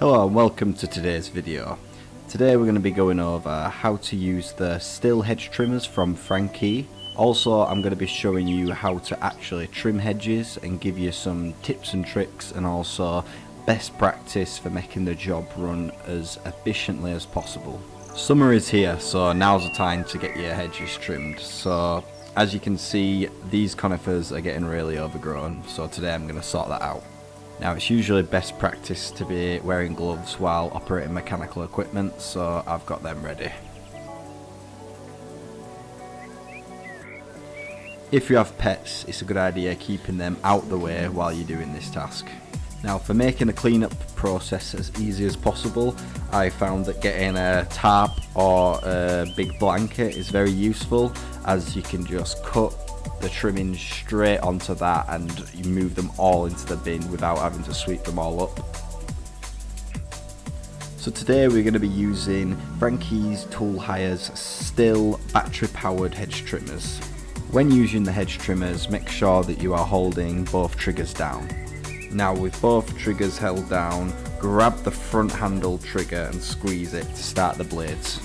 Hello and welcome to today's video. Today we're going to be going over how to use the STIHL hedge trimmers from Frankie. Also I'm going to be showing you how to actually trim hedges and give you some tips and tricks and also best practice for making the job run as efficiently as possible. Summer is here, so now's the time to get your hedges trimmed. So as you can see, these conifers are getting really overgrown, so today I'm going to sort that out. Now it's usually best practice to be wearing gloves while operating mechanical equipment, so I've got them ready. If you have pets, it's a good idea keeping them out the way while you're doing this task. Now for making the cleanup process as easy as possible, I found that getting a tarp or a big blanket is very useful, as you can just cut the trimmings straight onto that and you move them all into the bin without having to sweep them all up. So today we're going to be using Frankie's Tool Hire's STIHL battery powered hedge trimmers. When using the hedge trimmers, make sure that you are holding both triggers down. Now with both triggers held down, grab the front handle trigger and squeeze it to start the blades.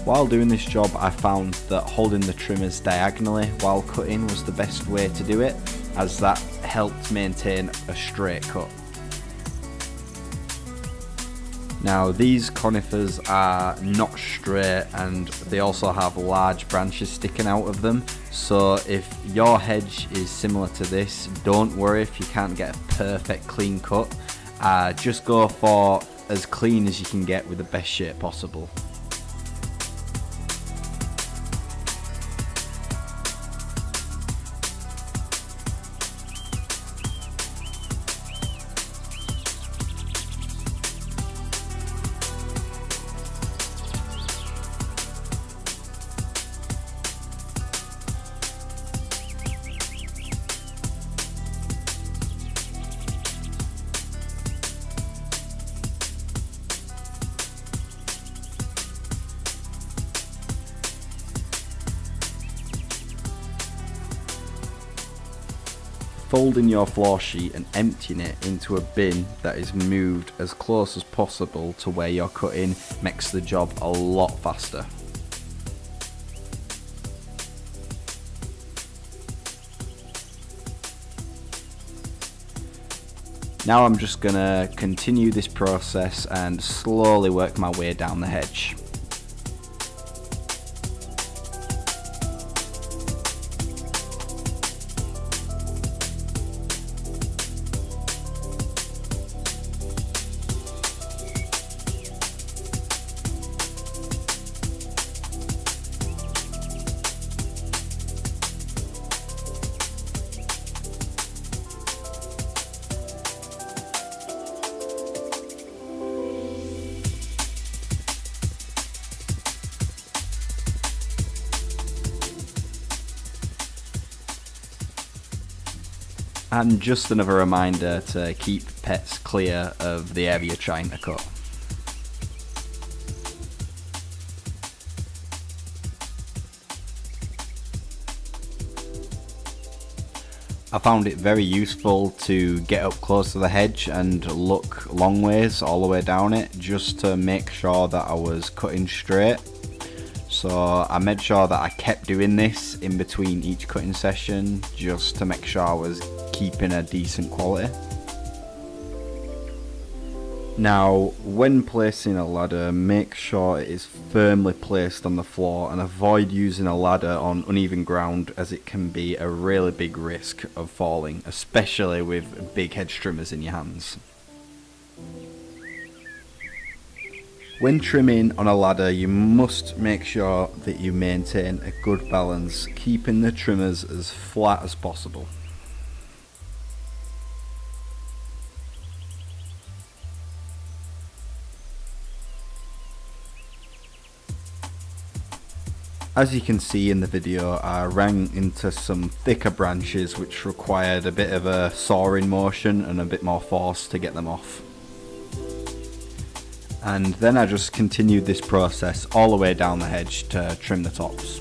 While doing this job, I found that holding the trimmers diagonally while cutting was the best way to do it, as that helped maintain a straight cut. Now these conifers are not straight and they also have large branches sticking out of them, so if your hedge is similar to this, don't worry if you can't get a perfect clean cut. Just go for as clean as you can get with the best shape possible. Folding your floor sheet and emptying it into a bin that is moved as close as possible to where you're cutting makes the job a lot faster. Now I'm just going to continue this process and slowly work my way down the hedge. And just another reminder to keep pets clear of the area you're trying to cut. I found it very useful to get up close to the hedge and look long ways all the way down it, just to make sure that I was cutting straight. So I made sure that I kept doing this in between each cutting session, just to make sure I was keeping a decent quality. Now when placing a ladder, make sure it is firmly placed on the floor and avoid using a ladder on uneven ground, as it can be a really big risk of falling, especially with big hedge trimmers in your hands. When trimming on a ladder, you must make sure that you maintain a good balance, keeping the trimmers as flat as possible. As you can see in the video, I ran into some thicker branches which required a bit of a sawing motion and a bit more force to get them off. And then I just continued this process all the way down the hedge to trim the tops.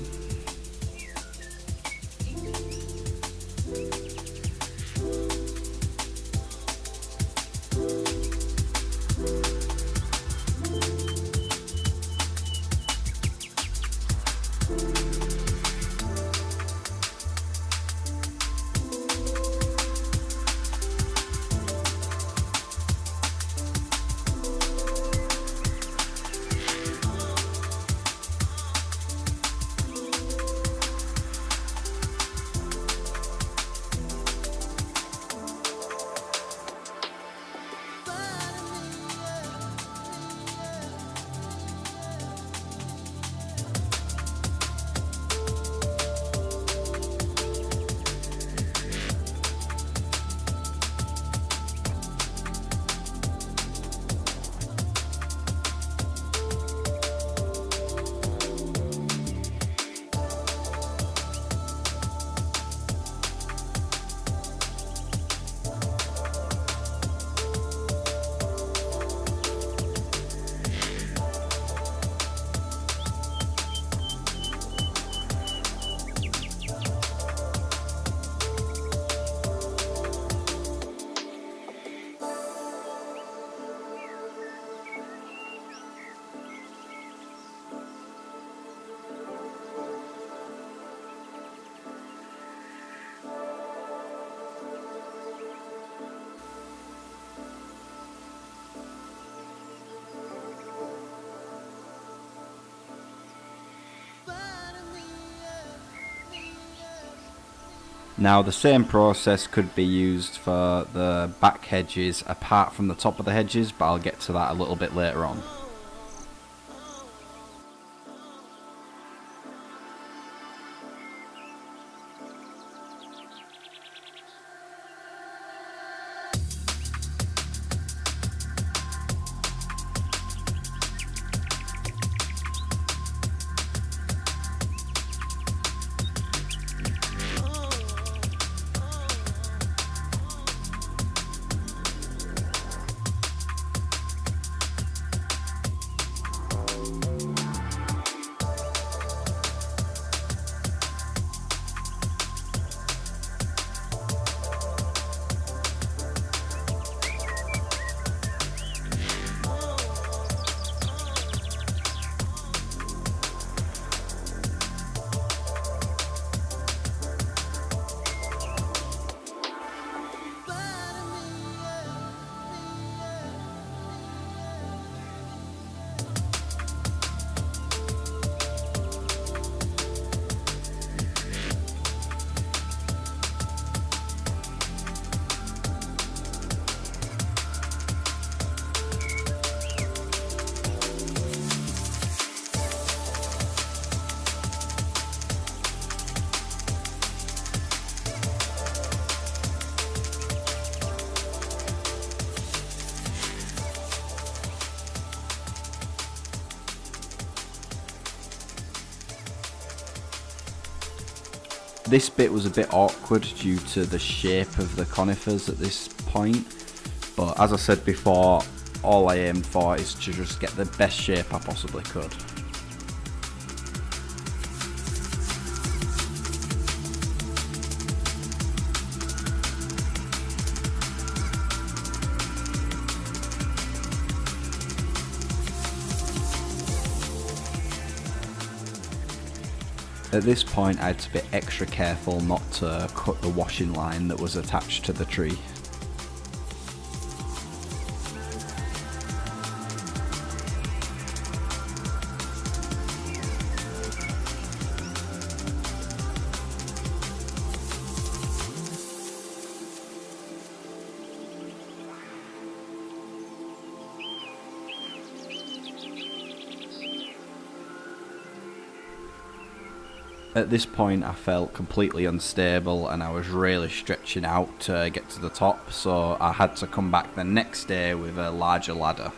Now the same process could be used for the back hedges apart from the top of the hedges, but I'll get to that a little bit later on. This bit was a bit awkward due to the shape of the conifers at this point, but as I said before, all I aimed for is to just get the best shape I possibly could. At this point I had to be extra careful not to cut the washing line that was attached to the tree. At this point I felt completely unstable and I was really stretching out to get to the top, so I had to come back the next day with a larger ladder.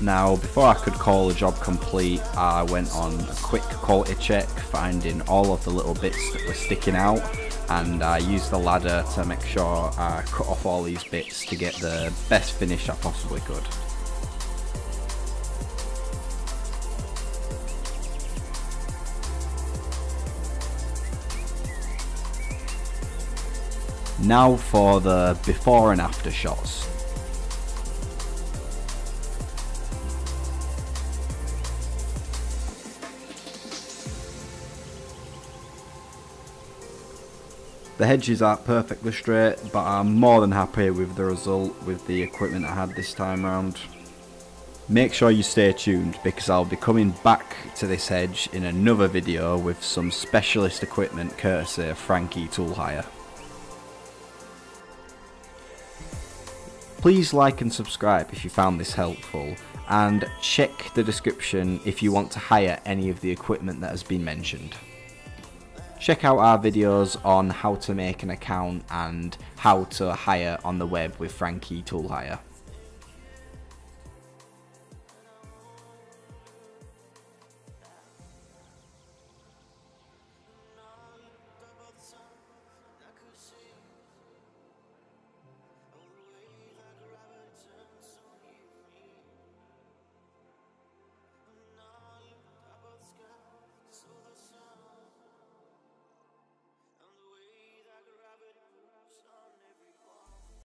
Now, before I could call the job complete, I went on a quick quality check, finding all of the little bits that were sticking out, and I used the ladder to make sure I cut off all these bits to get the best finish I possibly could. Now for the before and after shots. The hedges aren't perfectly straight, but I'm more than happy with the result with the equipment I had this time round. Make sure you stay tuned because I'll be coming back to this hedge in another video with some specialist equipment courtesy of Frankie Tool Hire. Please like and subscribe if you found this helpful, and check the description if you want to hire any of the equipment that has been mentioned. Check out our videos on how to make an account and how to hire on the web with Frankie Tool Hire.